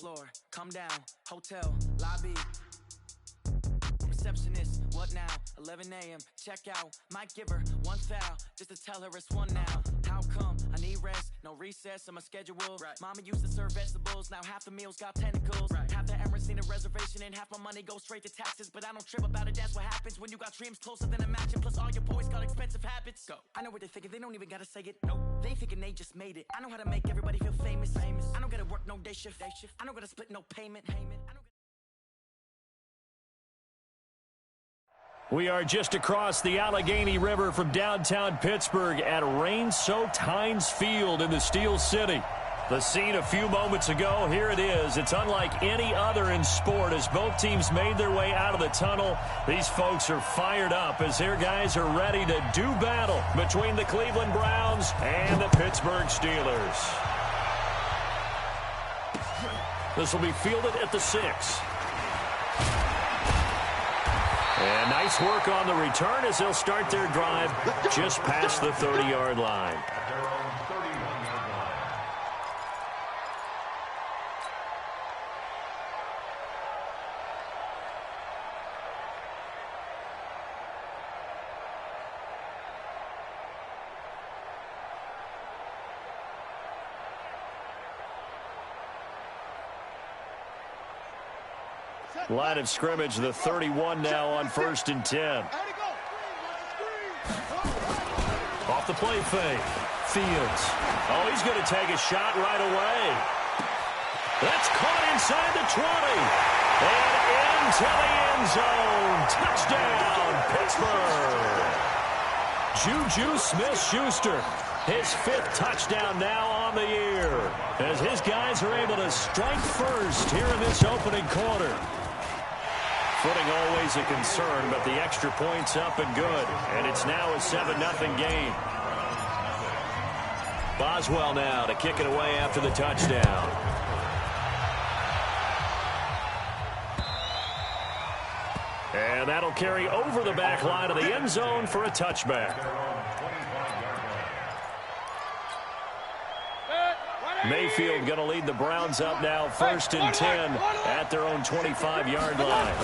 Floor, come down, hotel, lobby. Receptionist, what now? 11 a.m., check out. Might give her one foul, just to tell her it's one now. How come? I need rest, no recess in my schedule. Right. Mama used to serve vegetables, now half the meals got tentacles. Right. Half the Emirates need a reservation and half my money goes straight to taxes. But I don't trip about it, that's what happens when you got dreams closer than a match. Plus all your boys got expensive habits. Go. I know what they're thinking, they don't even gotta say it. Nope. They thinking they just made it. I know how to make everybody feel famous. I don't gotta work no day shift. I don't gotta split no payment. We are just across the Allegheny River from downtown Pittsburgh at rain-soaked Heinz Field in the Steel City. The scene a few moments ago, here it is. It's unlike any other in sport as both teams made their way out of the tunnel. These folks are fired up as their guys are ready to do battle between the Cleveland Browns and the Pittsburgh Steelers. This will be fielded at the 6. And nice work on the return as they'll start their drive just past the 30-yard line. Line of scrimmage, the 31 now on 1st and 10. Off the play fake. Fields. Oh, he's going to take a shot right away. That's caught inside the 20. And into the end zone. Touchdown, Pittsburgh. Juju Smith-Schuster. His 5th touchdown now on the year as his guys are able to strike first here in this opening quarter. Footing always a concern, but the extra point's up and good. And it's now a 7-0 game. Boswell now to kick it away after the touchdown. And that'll carry over the back line of the end zone for a touchback. Mayfield going to lead the Browns up now 1st and 10 at their own 25-yard line.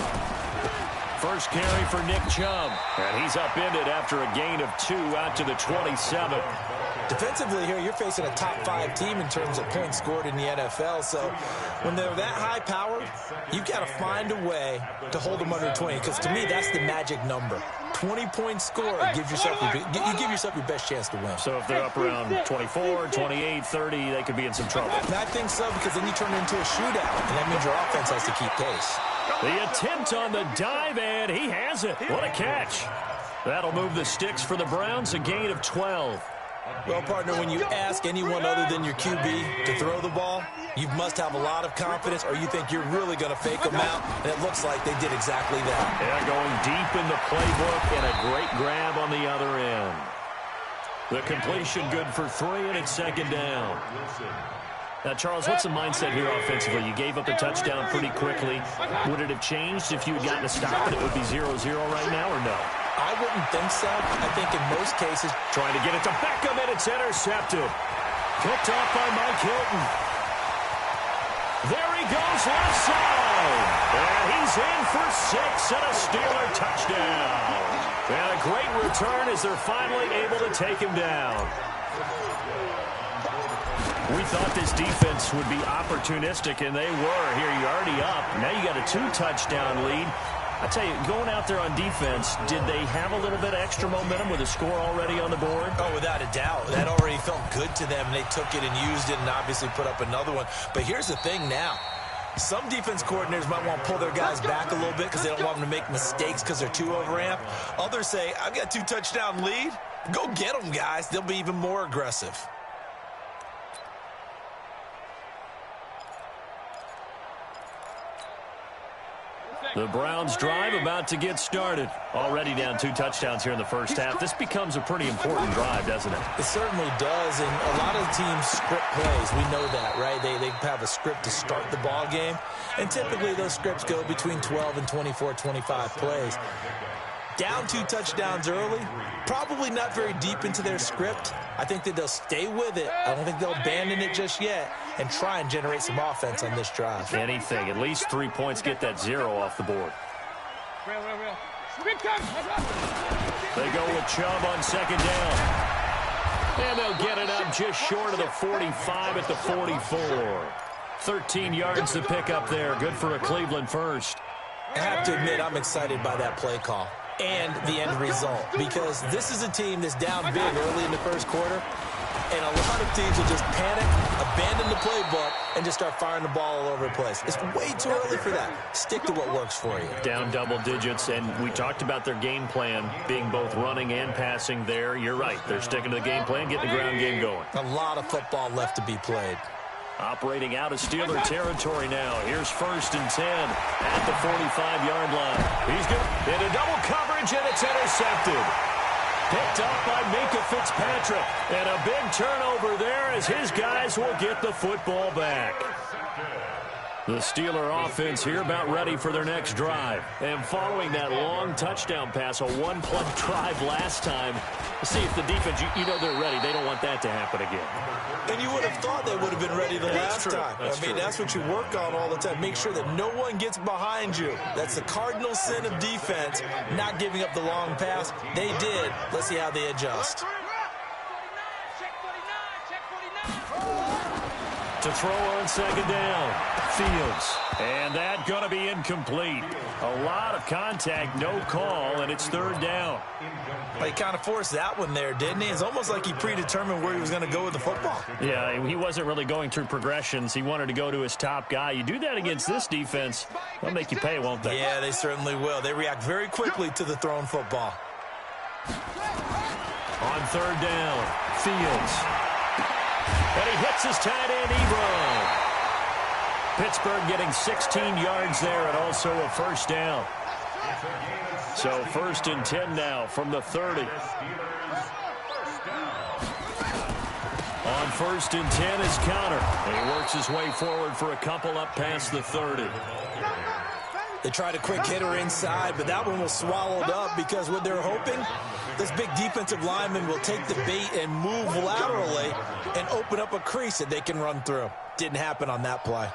First carry for Nick Chubb. And he's upended after a gain of 2 out to the 27. Defensively here, you're facing a top-5 team in terms of points scored in the NFL. So when they're that high powered, you've got to find a way to hold them under 20. Because to me, that's the magic number. 20-point score, you give yourself your best chance to win. So if they're up around 24, 28, 30, they could be in some trouble. And I think so, because then you turn it into a shootout, and that means your offense has to keep pace. The attempt on the dive, and he has it. What a catch. That'll move the sticks for the Browns, a gain of 12. Well, partner, when you ask anyone other than your QB to throw the ball, you must have a lot of confidence, or you think you're really going to fake them out, and it looks like they did exactly that. Yeah, going deep in the playbook, and a great grab on the other end. The completion good for 3, and it's 2nd down. Now, Charles, what's the mindset here offensively? You gave up the touchdown pretty quickly. Would it have changed if you had gotten a stop and it would be 0-0 right now, or no? I wouldn't think so. I think in most cases, trying to get it to Beckham, and it's intercepted. Picked off by Mike Hilton. There he goes left side. And he's in for 6 and a Steeler touchdown. And a great return as they're finally able to take him down. We thought this defense would be opportunistic, and they were. Here, you're already up. Now you got a 2-touchdown lead. I tell you, going out there on defense, did they have a little bit of extra momentum with a score already on the board? Oh, without a doubt. That already felt good to them. They took it and used it and obviously put up another one. But here's the thing now. Some defense coordinators might want to pull their guys back a little bit because they don't want them to make mistakes because they're too overamped. Others say, I've got a 2-touchdown lead. Go get them, guys. They'll be even more aggressive. The Browns drive about to get started. Already down 2 touchdowns here in the first half. This becomes a pretty important drive, doesn't it? It certainly does, and a lot of teams script plays. We know that, right? They have a script to start the ball game, and typically those scripts go between 12 and 24, 25 plays. Down 2 touchdowns early, probably not very deep into their script. I think that they'll stay with it. I don't think they'll abandon it just yet and try and generate some offense on this drive. Anything. At least 3 points, get that 0 off the board. They go with Chubb on second down. And they'll get it up just short of the 45 at the 44. 13 yards to pick up there. Good for a Cleveland first. I have to admit, I'm excited by that play call and the end result, because this is a team that's down big early in the first quarter, and a lot of teams will just panic, abandon the playbook, and just start firing the ball all over the place. It's way too early for that. Stick to what works for you. Down double digits, and we talked about their game plan being both running and passing there. You're right. They're sticking to the game plan, getting the ground game going. A lot of football left to be played. Operating out of Steeler territory now. Here's 1st and 10 at the 45-yard line. He's good into double coverage, and it's intercepted. Picked up by Minka Fitzpatrick. And a big turnover there as his guys will get the football back. The Steeler offense here about ready for their next drive. And following that long touchdown pass, a one-play drive last time, see if the defense, you know they're ready. They don't want that to happen again. And you would have thought they would have been ready the last time. That's what you work on all the time. Make sure that no one gets behind you. That's the cardinal sin of defense, not giving up the long pass. They did. Let's see how they adjust. To throw on second down, Fields. And that going to be incomplete. A lot of contact, no call, and it's 3rd down. He kind of forced that one there, didn't he? It's almost like he predetermined where he was going to go with the football. Yeah, he wasn't really going through progressions. He wanted to go to his top guy. You do that against this defense, they'll make you pay, won't they? Yeah, they certainly will. They react very quickly to the thrown football. On 3rd down, Fields. And he hits his tight end, Ebron. Pittsburgh getting 16 yards there and also a 1st down. So 1st and 10 now from the 30. On 1st and 10 is Connor. And he works his way forward for a couple up past the 30. They tried a quick hitter inside, but that one was swallowed up because what they're hoping, this big defensive lineman will take the bait and move laterally and open up a crease that they can run through. Didn't happen on that play.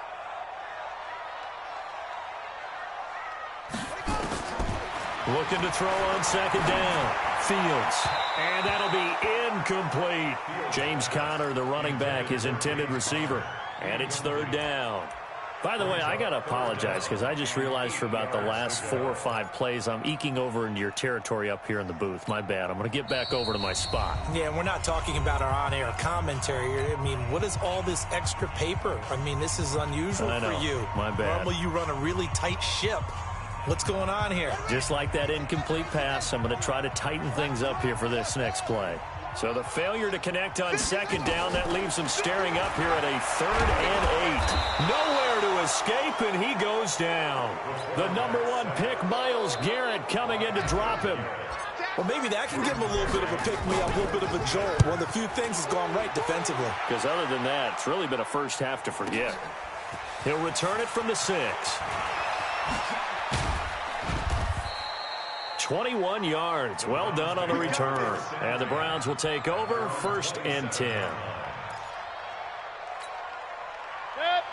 Looking to throw on second down. Fields. And that'll be incomplete. James Conner, the running back, his intended receiver. And it's 3rd down. By the way, I got to apologize because I just realized for about the last 4 or 5 plays, I'm eking over into your territory up here in the booth. My bad. I'm going to get back over to my spot. Yeah, we're not talking about our on-air commentary. I mean, what is all this extra paper? I mean, this is unusual for you. My bad. Normally you run a really tight ship. What's going on here? Just like that incomplete pass, I'm going to try to tighten things up here for this next play. So the failure to connect on second down, that leaves him staring up here at a 3rd and 8. Nowhere to escape, and he goes down. The #1 pick, Myles Garrett, coming in to drop him. Well, maybe that can give him a little bit of a pick-me-up, a little bit of a jolt. One of the few things has gone right defensively. Because other than that, it's really been a first half to forget. He'll return it from the 6. 21 yards. Well done on the return. And the Browns will take over 1st and 10.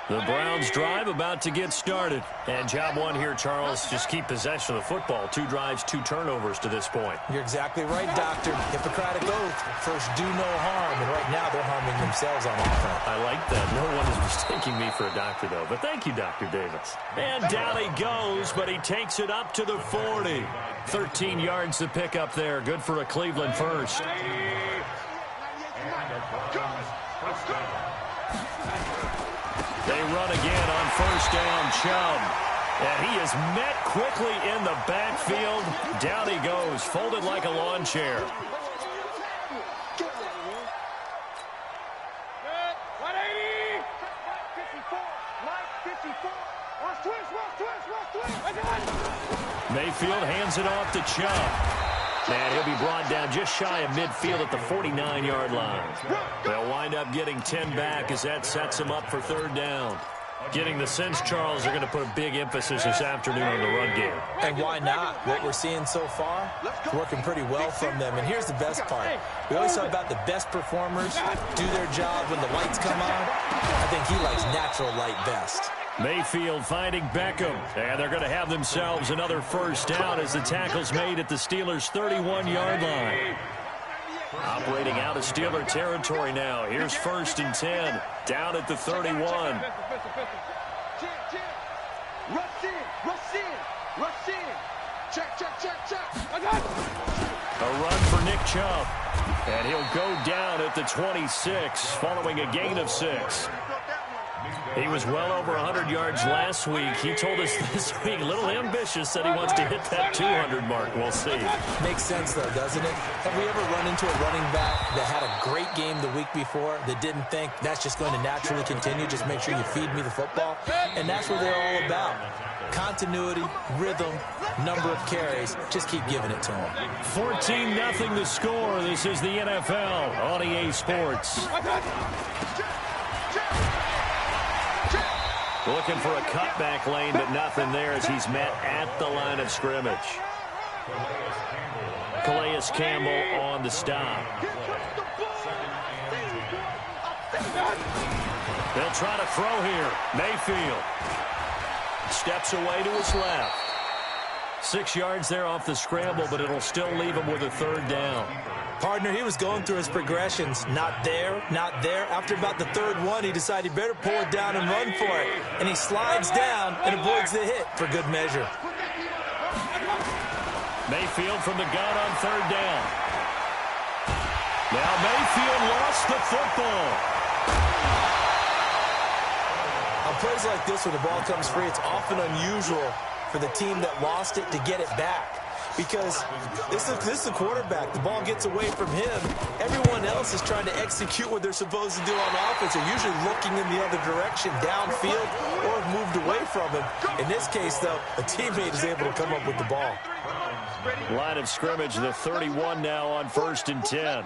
The Browns drive about to get started. And job one here, Charles, just keep possession of the football. 2 drives, 2 turnovers to this point. You're exactly right, Doctor. Hippocratic oath. First, do no harm. And right now, they're harming themselves on offense. I like that. No one is mistaking me for a doctor, though. But thank you, Dr. Davis. And down he goes, but he takes it up to the 40. 13 yards to pick up there. Good for a Cleveland first. They run again on 1st down, Chubb. And he is met quickly in the backfield. Down he goes, folded like a lawn chair. Mayfield hands it off to Chubb. And he'll be brought down just shy of midfield at the 49-yard line. They'll wind up getting 10 back as that sets him up for 3rd down. Getting the sense, Charles, they're going to put a big emphasis this afternoon on the run game. And why not? What we're seeing so far, it's working pretty well from them. And here's the best part. We always talk about the best performers do their job when the lights come on. I think he likes natural light best. Mayfield finding Beckham, and they're going to have themselves another first down as the tackle's made at the Steelers' 31-yard line. Operating out of Steeler territory now. Here's 1st and 10, down at the 31. Rush in. Check. I got it. A run for Nick Chubb, and he'll go down at the 26 following a gain of 6. He was well over 100 yards last week. He told us this week, a little ambitious, that he wants to hit that 200 mark. We'll see. Makes sense, though, doesn't it? Have we ever run into a running back that had a great game the week before that didn't think that's just going to naturally continue? Just make sure you feed me the football. And that's what they're all about. Continuity, rhythm, number of carries. Just keep giving it to them. 14-0 the score. This is the NFL on EA Sports. Looking for a cutback lane, but nothing there as he's met at the line of scrimmage. Calais Campbell on the stop. They'll try to throw here. Mayfield steps away to his left. 6 yards there off the scramble, but it'll still leave him with a 3rd down. Partner, he was going through his progressions. Not there, not there. After about the 3rd one, he decided he better pull it down and run for it. And he slides down and avoids the hit for good measure. Mayfield from the gun on 3rd down. Now Mayfield lost the football. On plays like this where the ball comes free, it's often unusual for the team that lost it to get it back. Because this is a quarterback. The ball gets away from him. Everyone else is trying to execute what they're supposed to do on offense. They're usually looking in the other direction, downfield, or have moved away from him. In this case, though, a teammate is able to come up with the ball. Line of scrimmage, the 31 now on 1st and 10.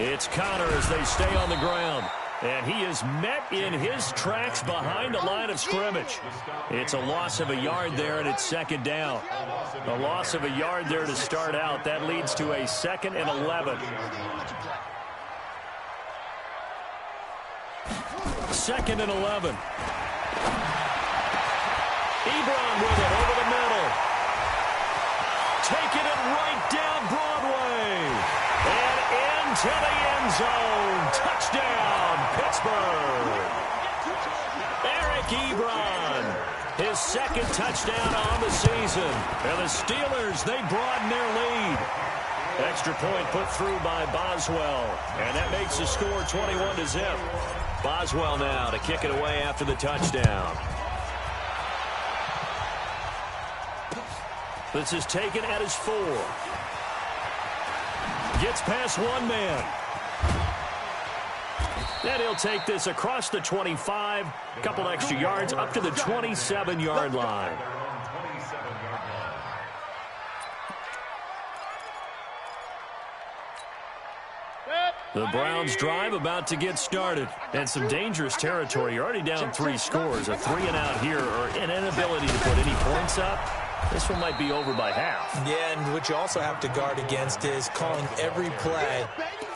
It's Connor as they stay on the ground. And he is met in his tracks behind the line of scrimmage. It's a loss of a yard there, and it's 2nd down. A loss of a yard there to start out. That leads to a 2nd and 11. 2nd and 11. Ebron with it over the middle. Taking it right down Broadway. And into the end zone. Touchdown, Pittsburgh. Eric Ebron, his 2nd touchdown on the season. And the Steelers, they broaden their lead. Extra point put through by Boswell. And that makes the score 21-0. Boswell now to kick it away after the touchdown. This is taken at his 4. Gets past one man. And he'll take this across the 25. A couple extra yards up to the 27-yard line. The Browns drive about to get started. And some dangerous territory. You're already down 3 scores. A 3-and-out here or an inability to put any points up. This one might be over by half. Yeah, and what you also have to guard against is calling every play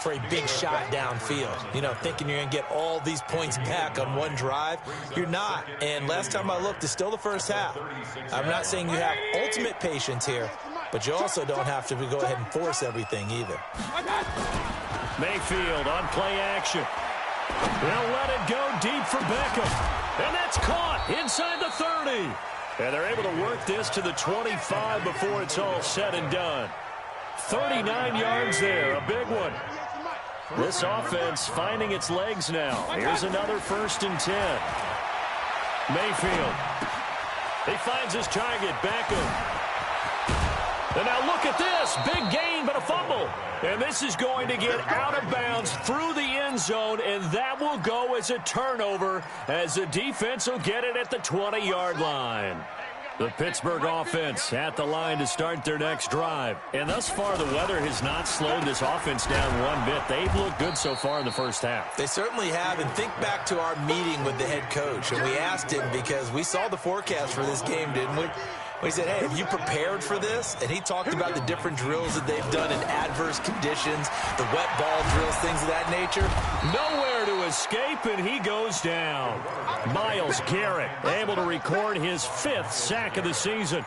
for a big shot downfield. You know, thinking you're going to get all these points back on one drive. You're not. And last time I looked, it's still the first half. I'm not saying you have ultimate patience here, but you also don't have to go ahead and force everything either. Mayfield on play action. They'll let it go deep for Beckham. And that's caught inside the 30. And they're able to work this to the 25 before it's all said and done. 39 yards there, a big one. This offense finding its legs now. Here's another 1st and 10. Mayfield. He finds his target, Beckham. And now look at this. Big gain, but a fumble. And this is going to get out of bounds through the end zone, and that will go as a turnover as the defense will get it at the 20-yard line. The Pittsburgh offense at the line to start their next drive. And thus far, the weather has not slowed this offense down one bit. They've looked good so far in the first half. They certainly have. And think back to our meeting with the head coach. And we asked him, because we saw the forecast for this game, didn't we? We said, hey, have you prepared for this? And he talked about the different drills that they've done in adverse conditions, the wet ball drills, things of that nature. Nowhere to escape, and he goes down. Myles Garrett able to record his 5th sack of the season.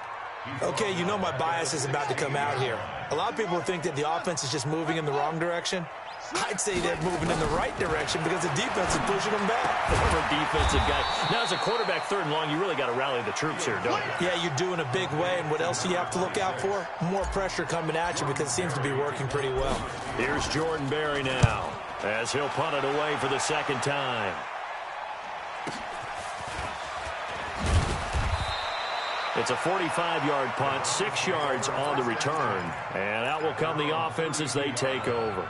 Okay, you know my bias is about to come out here. A lot of people think that the offense is just moving in the wrong direction. I'd say they're moving in the right direction because the defense is pushing them back. Former defensive guy. Now, as a quarterback, 3rd and long, you really got to rally the troops here, don't you? Yeah, you do in a big way. And what else do you have to look out for? More pressure coming at you because it seems to be working pretty well. Here's Jordan Berry now as he'll punt it away for the 2nd time. It's a 45-yard punt, 6 yards on the return. And out will come the offense as they take over.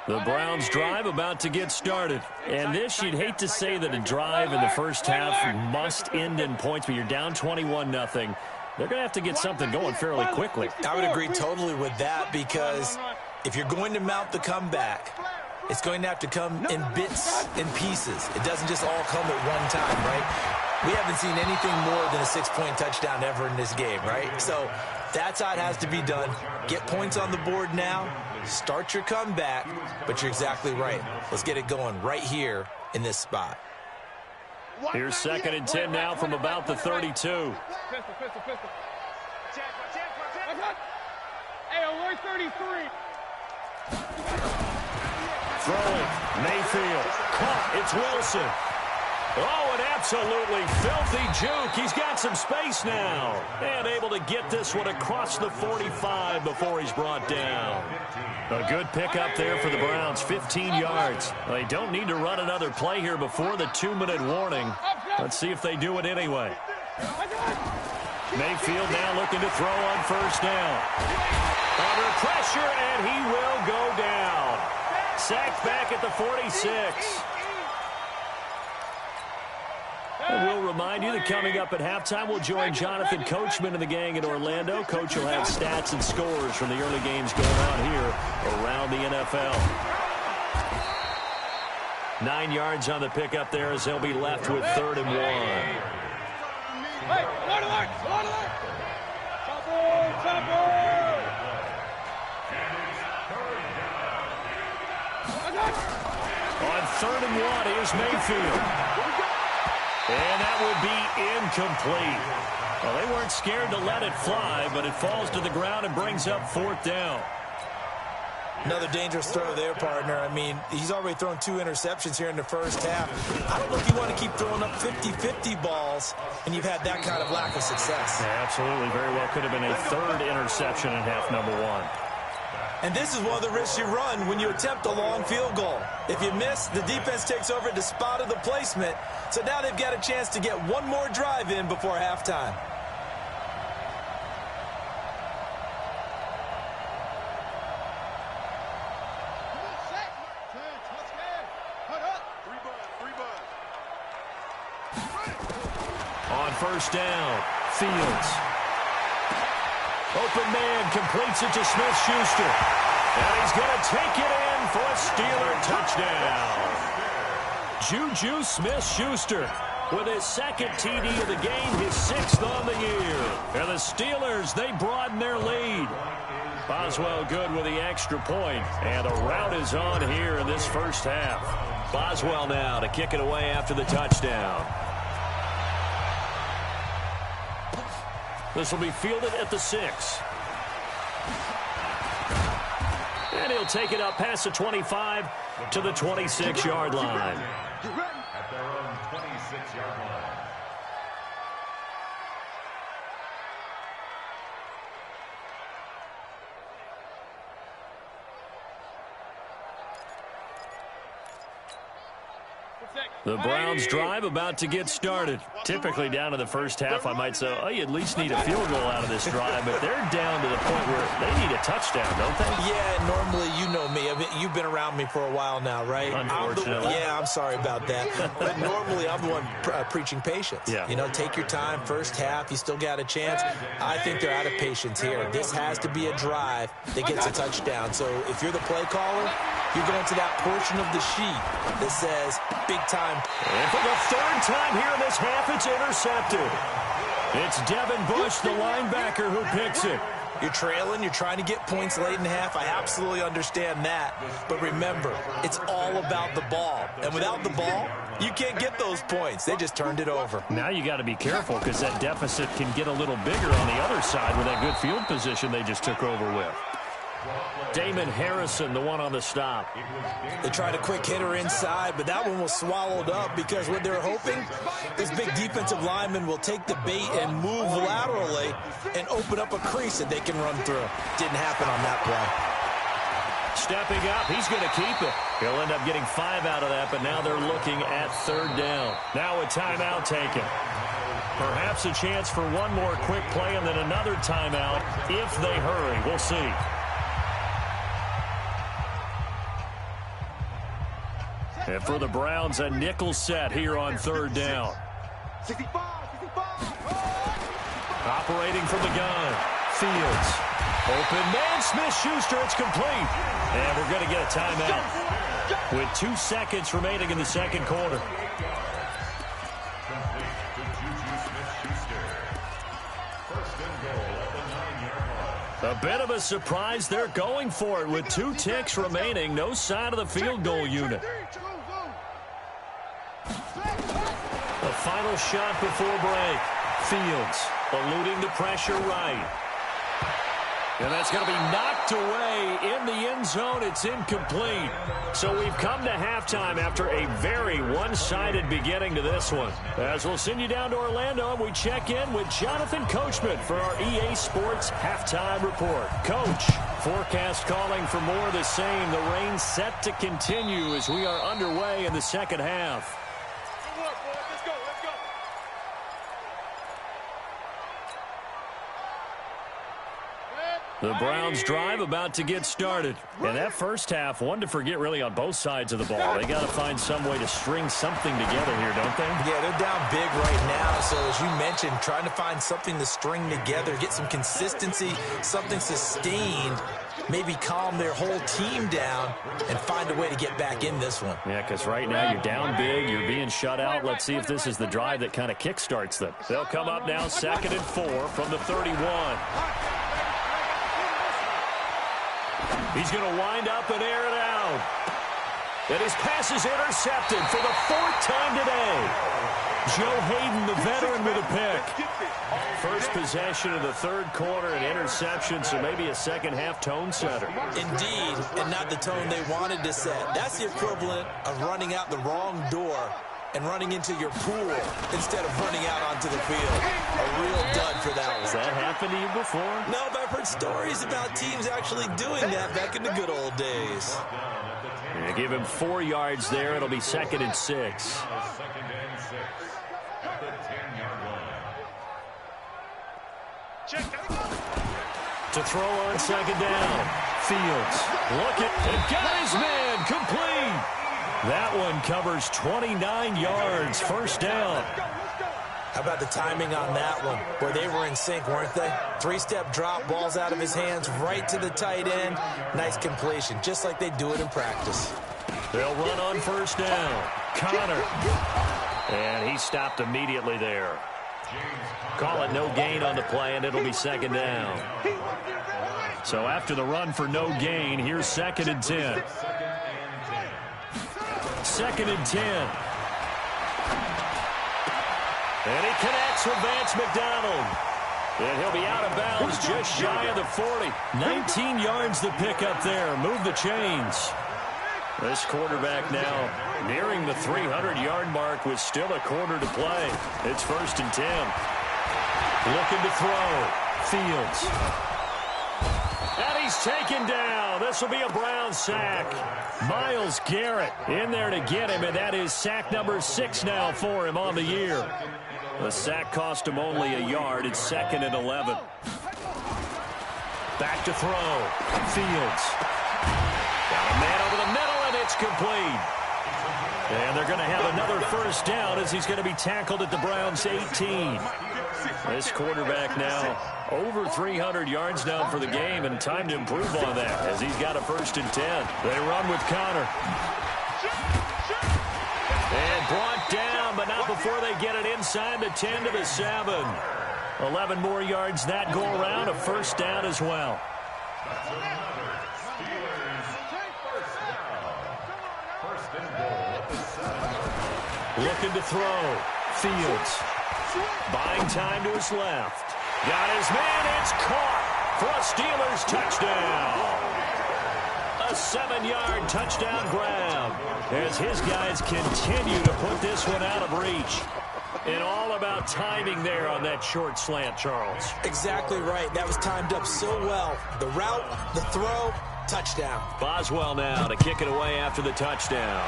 The Browns drive about to get started. And this, you'd hate to say that a drive in the first half must end in points, but you're down 21-0. They're going to have to get something going fairly quickly. I would agree totally with that, because if you're going to mount the comeback, it's going to have to come in bits and pieces. It doesn't just all come at one time, right? We haven't seen anything more than a 6-point touchdown ever in this game, right? So that's how it has to be done. Get points on the board now. Start your comeback, but you're exactly right. Let's get it going right here in this spot. Here's 2nd and 10 now from about the 32. Pistol. Hey, alert 33. Throwing. Mayfield. Caught. It's Wilson. Oh, an absolutely filthy juke. He's got some space now. And able to get this one across the 45 before he's brought down. A good pickup there for the Browns, 15 yards. They don't need to run another play here before the 2-minute warning. Let's see if they do it anyway. Mayfield now looking to throw on 1st down. Under pressure, and he will go down. Sacked back at the 46. And we'll remind you that coming up at halftime, we'll join Jonathan Coachman and the gang in Orlando. Coach will have stats and scores from the early games going on here around the NFL. 9 yards on the pickup there as they'll be left with 3rd and 1. Hey, alert! Chopper! On 3rd and 1, here's Mayfield. And that would be incomplete. Well, they weren't scared to let it fly, but it falls to the ground and brings up 4th down. Another dangerous throw there, partner. I mean, he's already thrown 2 interceptions here in the first half. I don't know if you want to keep throwing up 50-50 balls when you've had that kind of lack of success. Yeah, absolutely. Very well could have been a 3rd interception in half number 1. And this is one of the risks you run when you attempt a long field goal. If you miss, the defense takes over at the spot of the placement. So now they've got a chance to get one more drive in before halftime. On 1st down, Fields. Open man completes it to Smith-Schuster. And he's going to take it in for a Steeler touchdown. Juju Smith-Schuster with his 2nd TD of the game, his 6th on the year. And the Steelers, they broaden their lead. Boswell good with the extra point. And a rout is on here in this first half. Boswell now to kick it away after the touchdown. This will be fielded at the 6. And he'll take it up past the 25 to the 26-yard line. At their own 26-yard line. The Browns drive about to get started. Typically down to the first half, I might say, oh, you at least need a field goal out of this drive, but they're down to the point where they need a touchdown, don't they? Yeah, normally, you know me. I mean, you you've been around me for a while now, right? Unfortunately. I'm sorry about that. But normally I'm the one preaching patience. Yeah. You know, take your time. First half, you still got a chance. I think they're out of patience here. This has to be a drive that gets a touchdown. So if you're the play caller, you're going to that portion of the sheet that says big time. And for the third time here in this half, it's intercepted. It's Devin Bush, the linebacker, who picks it. You're trailing. You're trying to get points late in the half. I absolutely understand that. But remember, it's all about the ball. And without the ball, you can't get those points. They just turned it over. Now you got to be careful because that deficit can get a little bigger on the other side with that good field position they just took over with. Damon Harrison, the one on the stop. They tried a quick hitter inside, but that one was swallowed up because what they're hoping, this big defensive lineman will take the bait and move laterally and open up a crease that they can run through. Didn't happen on that play. Stepping up, he's going to keep it. He'll end up getting 5 out of that, but now they're looking at third down. Now a timeout taken. Perhaps a chance for one more quick play and then another timeout if they hurry. We'll see. And for the Browns, a nickel set here on third down. 65. Operating from the gun. Fields. Open man, Smith-Schuster, it's complete. And we're going to get a timeout with 2 seconds remaining in the second quarter. A bit of a surprise. They're going for it with 2 ticks remaining. No sign of the field goal unit. The final shot before break. Fields eluding the pressure right. And that's going to be knocked away in the end zone. It's incomplete. So we've come to halftime after a very one-sided beginning to this one. As we'll send you down to Orlando, and we check in with Jonathan Coachman for our EA Sports Halftime Report. Coach, forecast calling for more of the same. The rain set to continue as we are underway in the second half. The Browns drive about to get started. And that first half, one to forget really on both sides of the ball. They got to find some way to string something together here, don't they? Yeah, they're down big right now. So as you mentioned, trying to find something to string together, get some consistency, something sustained, maybe calm their whole team down and find a way to get back in this one. Yeah, because right now you're down big, you're being shut out. Let's see if this is the drive that kind of kickstarts them. They'll come up now 2nd and 4 from the 31. He's going to wind up and air it out. And his pass is intercepted for the 4th time today. Joe Hayden, the veteran, with a pick. First possession of the third quarter, an interception, so maybe a second half tone setter. Indeed, and not the tone they wanted to set. That's the equivalent of running out the wrong door and running into your pool instead of running out onto the field. A real dud for that one. Has that happened to you before? No, but I've heard stories about teams actually doing that back in the good old days. Yeah, give him 4 yards there. It'll be 2nd and 6. To throw on 2nd down. Fields. Look at it. Got his man. Complete. That one covers 29 yards. First down. How about the timing on that one? Where they were in sync, weren't they? 3-step drop, balls out of his hands, right to the tight end. Nice completion, just like they do it in practice. They'll run on first down. Connor. And he stopped immediately there. Call it no gain on the play, and it'll be 2nd down. So after the run for no gain, here's 2nd and 10. 2nd and 10. And he connects with Vance McDonald. And he'll be out of bounds just shy of the 40. 19 yards the pickup there. Move the chains. This quarterback now nearing the 300-yard mark with still a quarter to play. It's 1st and 10. Looking to throw. Fields. And he's taken down. This will be a Brown sack. Myles Garrett in there to get him, and that is sack number 6 now for him on the year. The sack cost him only a yard. It's 2nd and 11. Back to throw. Fields. Got a man over the incomplete. And they're going to have another first down as he's going to be tackled at the Browns' 18. This quarterback now over 300 yards now for the game, and time to improve on that as he's got a 1st and 10. They run with Connor. And brought down, but not before they get it inside the 10 to the 7. 11 more yards that go around, a 1st down as well. Looking to throw. Fields. Buying time to his left. Got his man. It's caught for a Steelers touchdown. A 7-yard touchdown grab as his guys continue to put this one out of reach. And all about timing there on that short slant, Charles. Exactly right. That was timed up so well. The route, the throw, touchdown. Boswell now to kick it away after the touchdown.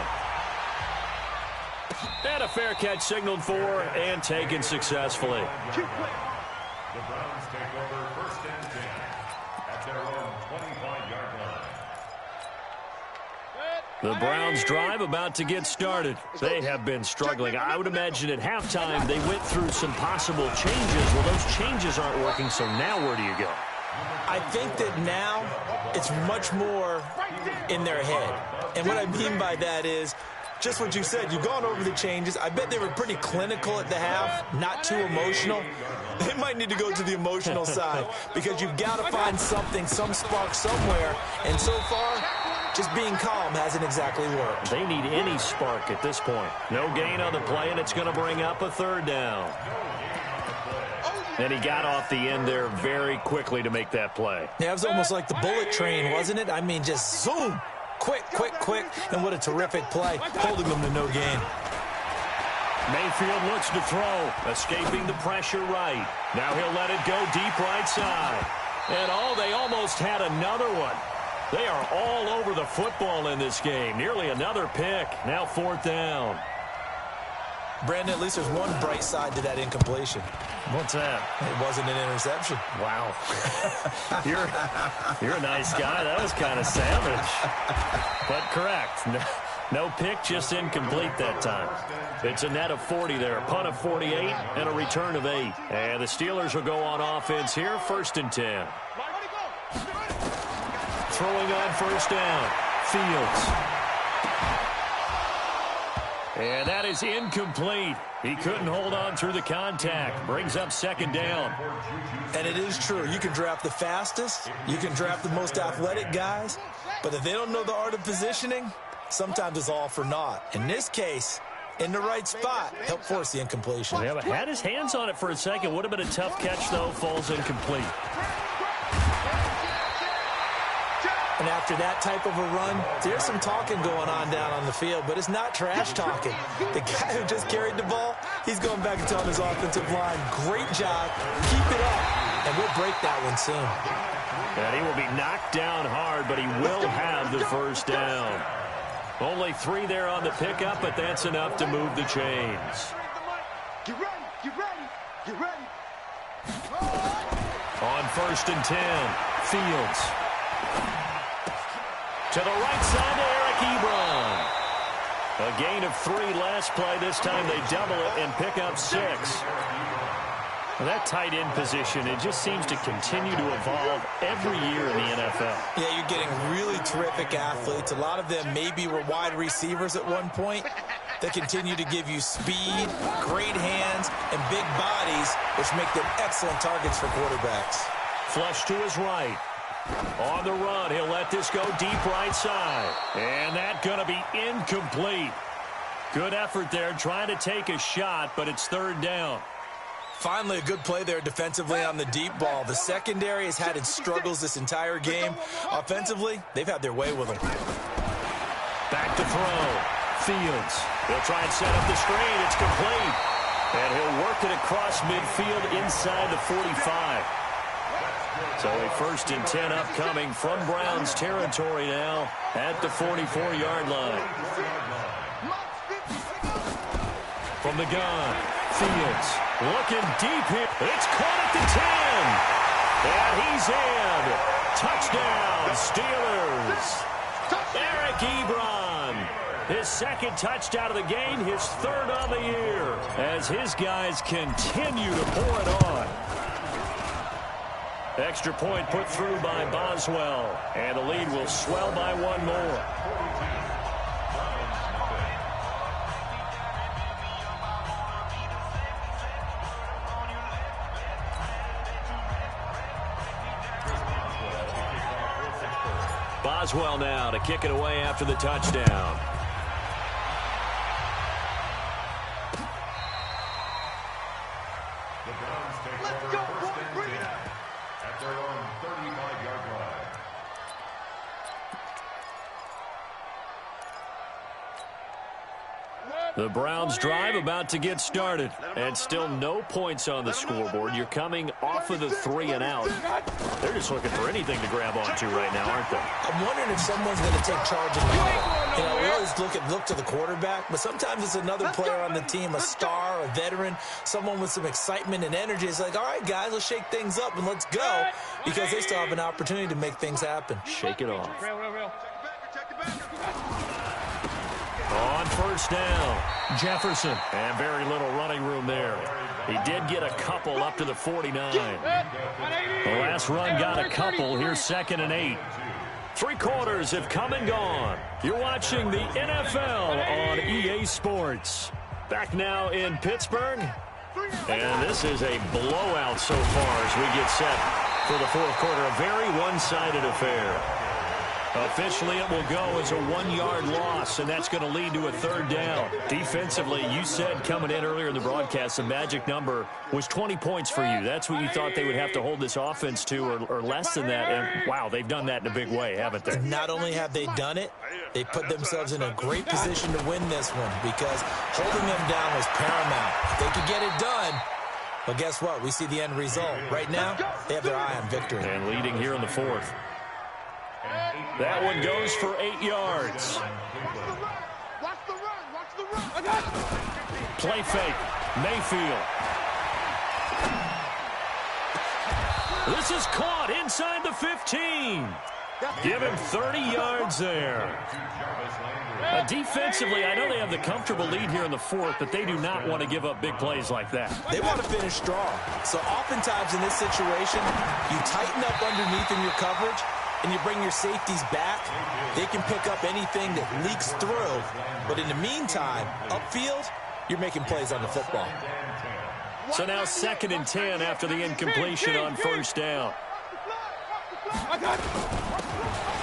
And a fair catch signaled for and taken successfully. The Browns take over 1st and 10 at their own 25-yard line. The Browns drive about to get started. They have been struggling. I would imagine at halftime they went through some possible changes. Well, those changes aren't working, so now where do you go? I think that now it's much more in their head. And what I mean by that is just what you said. You've gone over the changes. I bet they were pretty clinical at the half, not too emotional. They might need to go to the emotional side because you've got to find something, some spark somewhere. And so far, just being calm hasn't exactly worked. They need any spark at this point. No gain on the play, and it's going to bring up a 3rd down. And he got off the end there very quickly to make that play. Yeah, it was almost like the bullet train, wasn't it? I mean, just zoom. Quick, quick, quick. And what a terrific play, holding them to no gain. Mayfield looks to throw, escaping the pressure right. Now he'll let it go deep right side. And they almost had another one. They are all over the football in this game. Nearly another pick. Now 4th down. Brandon, at least there's one bright side to that incompletion. What's that? It wasn't an interception. Wow. You're a nice guy. That was kind of savage. But correct. No pick, just incomplete that time. It's a net of 40 there. A punt of 48 and a return of 8. And the Steelers will go on offense here. 1st and 10. Throwing on 1st down. Fields. And that is incomplete. He couldn't hold on through the contact. Brings up 2nd down. And it is true. You can draft the fastest. You can draft the most athletic guys. But if they don't know the art of positioning, sometimes it's all for naught. In this case, in the right spot, helped force the incompletion. Yeah, but had his hands on it for a second. Would have been a tough catch, though. Falls incomplete. And after that type of a run, there's some talking going on down on the field, but it's not trash talking. The guy who just carried the ball, he's going back and telling his offensive line, great job, keep it up, and we'll break that one soon. And he will be knocked down hard, but he will have the 1st down. Only 3 there on the pickup, but that's enough to move the chains. Get ready, get ready, get ready. On 1st and 10, Fields. To the right side to Eric Ebron. A gain of 3 last play. This time they double it and pick up 6. Well, that tight end position, it just seems to continue to evolve every year in the NFL. Yeah, you're getting really terrific athletes. A lot of them maybe were wide receivers at one point. They continue to give you speed, great hands, and big bodies, which make them excellent targets for quarterbacks. Flush to his right. On the run, he'll let this go deep right side. And that's going to be incomplete. Good effort there, trying to take a shot, but it's 3rd down. Finally, a good play there defensively on the deep ball. The secondary has had its struggles this entire game. Offensively, they've had their way with them. Back to throw. Fields. He'll try and set up the screen. It's complete. And he'll work it across midfield inside the 45. So a 1st and 10 upcoming from Browns territory now at the 44-yard line. From the gun, Fields looking deep here. It's caught at the 10. And he's in. Touchdown, Steelers. Eric Ebron His second touchdown of the game, his third on the year, as his guys continue to pour it on. Extra point put through by Boswell, and the lead will swell by one more. Boswell now to kick it away after the touchdown. The Browns take over first and 10 at their own 35-yard line. The Browns drive about to get started, and still no points on the scoreboard. You're coming off of the 3 and out. They're just looking for anything to grab onto right now, aren't they? I'm wondering if someone's going to take charge of the huddle. You know, we always look to the quarterback, but sometimes it's another player on the team, a star, a veteran, someone with some excitement and energy. It's like, all right, guys, let's shake things up and let's go, because they still have an opportunity to make things happen. Shake it off. On first down, Jefferson, and very little running room there. He did get a couple up to the 49. The last run got a couple. Here's 2nd and 8. 3 quarters have come and gone. You're watching the NFL on EA Sports. Back now in Pittsburgh, and this is a blowout so far as we get set for the 4th quarter. A very one-sided affair. Officially, it will go as a 1-yard loss, and that's going to lead to a 3rd down. Defensively, you said coming in earlier in the broadcast, the magic number was 20 points for you. That's what you thought they would have to hold this offense to, or less than that. And, wow, they've done that in a big way, haven't they? Not only have they done it, they put themselves in a great position to win this one, because holding them down was paramount. If they could get it done, well, guess what? We see the end result. Right now, they have their eye on victory. And leading here in the 4th. That one goes for 8 yards. Play fake. Mayfield. This is caught inside the 15. Give him 30 yards there. Defensively, I know they have the comfortable lead here in the 4th, but they do not want to give up big plays like that. They want to finish strong. So oftentimes in this situation, you tighten up underneath in your coverage, and you bring your safeties back. They can pick up anything that leaks through. But in the meantime, upfield, you're making plays on the football. So now 2nd and 10 after the incompletion on 1st down. And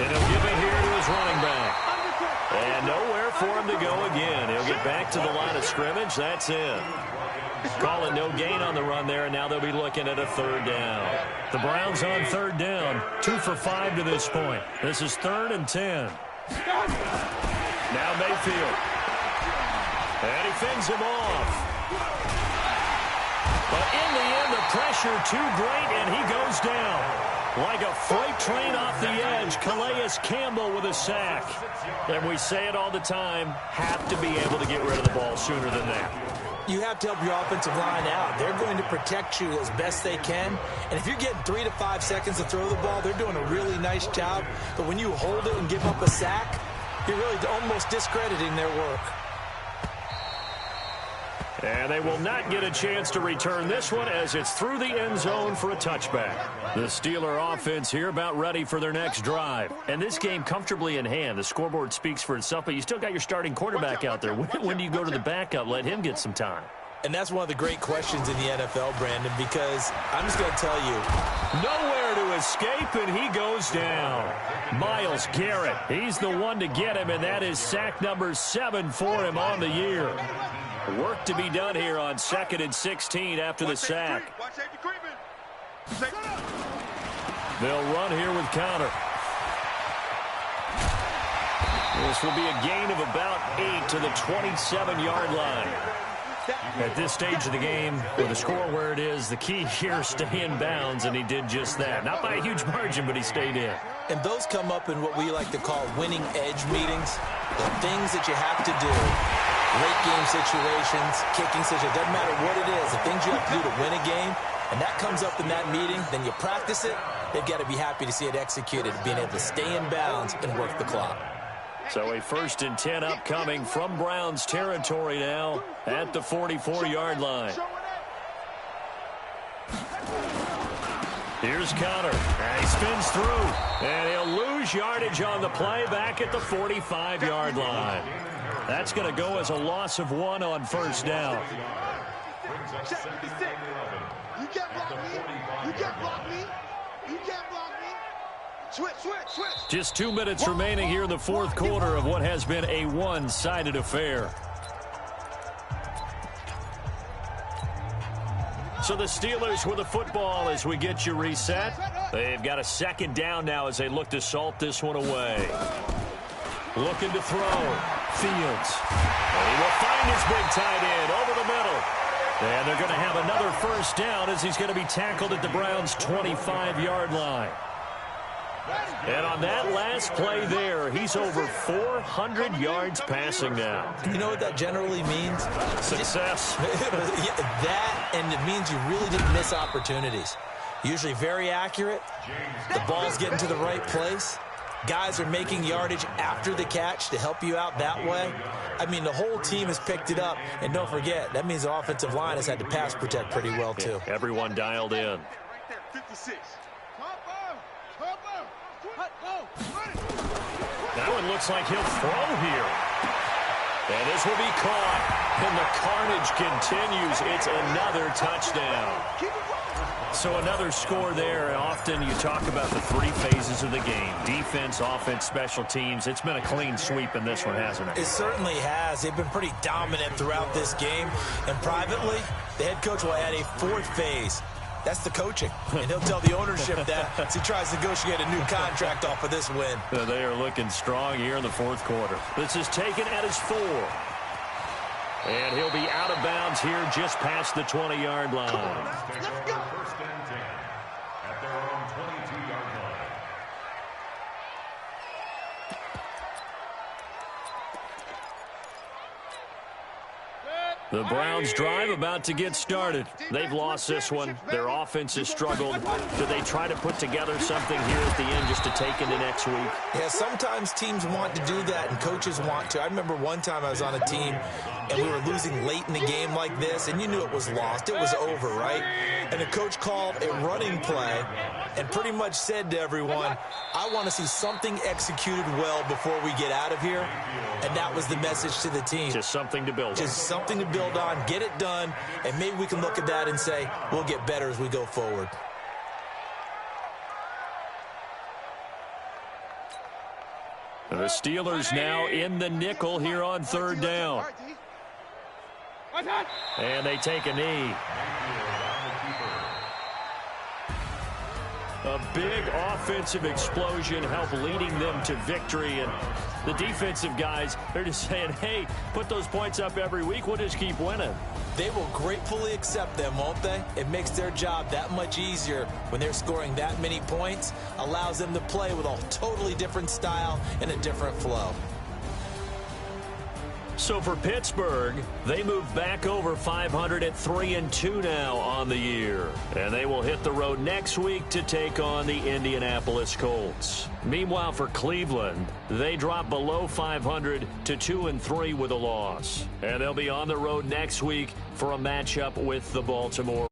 he'll give it here to his running back. And nowhere for him to go again. He'll get back to the line of scrimmage. That's it. Calling no gain on the run there, and now they'll be looking at a 3rd down. The Browns on 3rd down, 2 for 5 to this point. This is 3rd and 10. Now Mayfield. And he fends him off. But in the end, the pressure too great, and he goes down. Like a freight train off the edge, Calais Campbell with a sack. And we say it all the time, have to be able to get rid of the ball sooner than that. You have to help your offensive line out. They're going to protect you as best they can. And if you're getting 3 to 5 seconds to throw the ball, they're doing a really nice job. But when you hold it and give up a sack, you're really almost discrediting their work. And they will not get a chance to return this one as it's through the end zone for a touchback. The Steeler offense here about ready for their next drive. And this game comfortably in hand. The scoreboard speaks for itself, but you still got your starting quarterback out there. When do you go to the backup? Let him get some time. And that's one of the great questions in the NFL, Brandon, because I'm just going to tell you. Nowhere to escape, and he goes down. Myles Garrett, he's the one to get him, and that is sack number 7 for him on the year. Work to be done here on 2nd and 16 after the sack. They'll run here with counter. This will be a gain of about 8 to the 27-yard line. At this stage of the game, with the score where it is, the key here, stay in bounds, and he did just that. Not by a huge margin, but he stayed in. And those come up in what we like to call winning edge meetings. The things that you have to do. Late game situations, kicking situations, doesn't matter what it is. The things you have to do to win a game, and that comes up in that meeting, then you practice it. They've got to be happy to see it executed, being able to stay in bounds and work the clock. So a 1st and 10 upcoming from Browns territory now at the 44-yard line. Here's Connor, and he spins through, and he'll lose yardage on the play back at the 45-yard line. That's going to go as a loss of 1 on 1st down. You can't block me. You can't block me. You can't block me. Switch. Just 2 minutes remaining here in the 4th quarter of what has been a one-sided affair. So the Steelers with the football as we get you reset. They've got a 2nd down now as they look to salt this one away. Looking to throw. Fields. And he will find his big tight end over the middle. And they're going to have another 1st down as he's going to be tackled at the Browns' 25-yard line. And on that last play there, he's over 400 yards passing now. You know what that generally means? Success. That, and it means you really didn't miss opportunities. Usually very accurate. The ball's getting to the right place. Guys are making yardage after the catch to help you out that way. I mean, the whole team has picked it up. And don't forget, that means the offensive line has had to pass protect pretty well, too. Yeah, everyone dialed in. 56. That one looks like he'll throw here. And this will be caught. And the carnage continues. It's another touchdown. So another score there. Often you talk about the 3 phases of the game. Defense, offense, special teams. It's been a clean sweep in this one, hasn't it? It certainly has. They've been pretty dominant throughout this game. And privately, the head coach will add a 4th phase. That's the coaching. And he'll tell the ownership that as he tries to negotiate a new contract off of this win. They are looking strong here in the 4th quarter. This is taken at his 4. And he'll be out of bounds here just past the 20-yard line. Let's go. 1st and 10 at their own 22-yard line. The Browns drive about to get started. They've lost this one. Their offense has struggled. Do they try to put together something here at the end just to take into next week? Yeah, sometimes teams want to do that and coaches want to. I remember one time I was on a team and we were losing late in the game like this, and you knew it was lost. It was over, right? And the coach called a running play and pretty much said to everyone, I want to see something executed well before we get out of here. And that was the message to the team. Just something to build on. Just something to build on, get it done, and maybe we can look at that and say, we'll get better as we go forward. The Steelers now in the nickel here on 3rd down. And they take a knee. A big offensive explosion helped leading them to victory. And the defensive guys, they're just saying, hey, put those points up every week. We'll just keep winning. They will gratefully accept them, won't they? It makes their job that much easier when they're scoring that many points. Allows them to play with a totally different style and a different flow. So for Pittsburgh, they move back over 500 at 3-2 now on the year. And they will hit the road next week to take on the Indianapolis Colts. Meanwhile, for Cleveland, they drop below 500 to 2-3 with a loss. And they'll be on the road next week for a matchup with the Baltimore